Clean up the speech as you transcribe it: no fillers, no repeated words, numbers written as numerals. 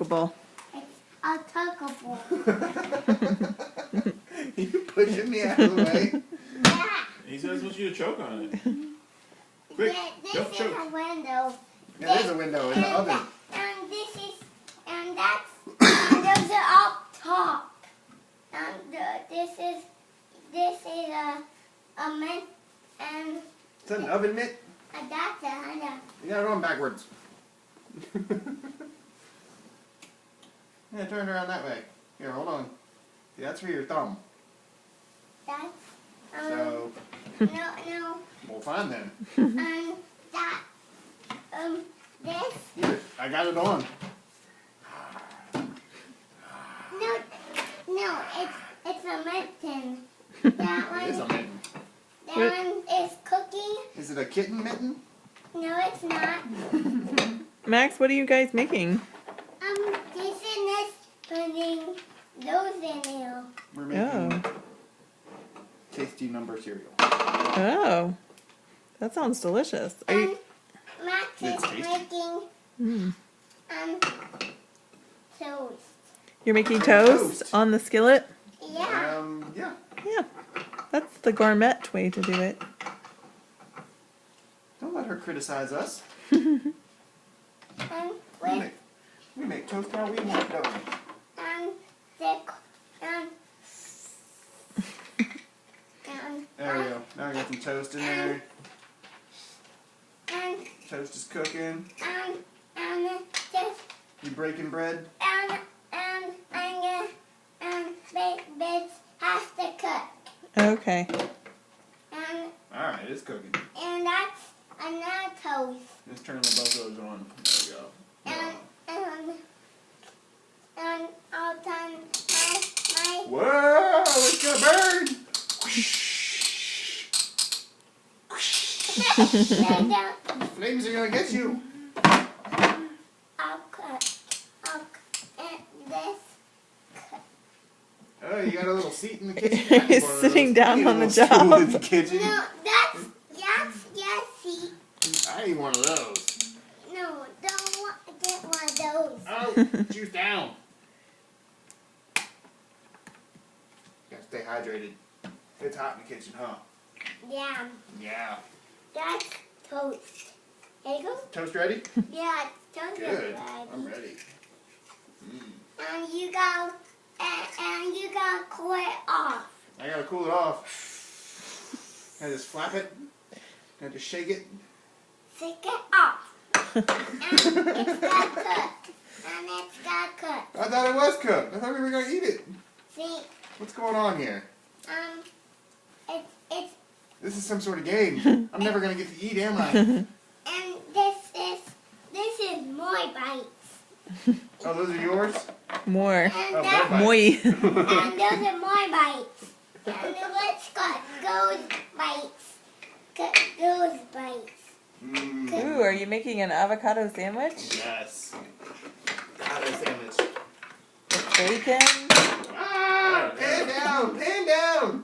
tuckable? It's a tuckable. You pushing me out of the way? Yeah. He says wants you to choke on it. Quick, This don't is choke. a window. Yeah, there's a window in the oven. And this is, and that's, and those are up top. And this is a mint, and Is that an oven mitt? that's a honey. You got it on backwards. Yeah, turn it around that way. Here, hold on. See, that's for your thumb. That's, So, no, well, fine then. that, this, Here, I got it on. no, it's a mitten. That It is a one, mitten. that one is cooking. Is it a kitten mitten? No, it's not. Max, what are you guys making? This and this, putting those in there. We're making Oh. tasty number cereal. Oh. That sounds delicious. Are you, Max It's is tasty. making, mm. toast. You're making toast Toast. on the skillet? Yeah. Yeah. Yeah. That's the gourmet way to do it. Don't let her criticize us. And with, We make toast how we want, don't we? There we go. Now I got some toast in there. and Toast is cooking. just You breaking bread? and bits has to cook. Okay. Alright, it's cooking. And that's another toast. Just turn the both those on. There we go. And all done my Whoa! It's gonna burn! the Flames are gonna get you. I'll cook and this cook. Oh, you got a little seat in the kitchen. He's sitting down You on the little stool job. in the kitchen. No, that's yes, see. I need one of those. No, don't get one of those. Oh, juice down. Gotta stay hydrated. It's hot in the kitchen, huh? Yeah, Yeah. that's toast. Here you go. Toast ready? Yeah, it's toast. Good. Ready. I'm ready. Mm. And you gotta cool it off. I gotta cool it off. Can I just flap it? Can I just shake it? Take it off. And it's got cooked. And it's got cooked. I thought it was cooked. I thought we were gonna eat it. See, What's going on here? it's This is some sort of game. I'm never gonna get to eat, am I? and this is my bites. Oh, those are yours? More. And Oh, that, more Moi. and those are my bites. And let's cut those bites. Cut those bites. Mm, Ooh, are you making an avocado sandwich? yes. Avocado sandwich. With bacon? Ah! Pan down! Pan down!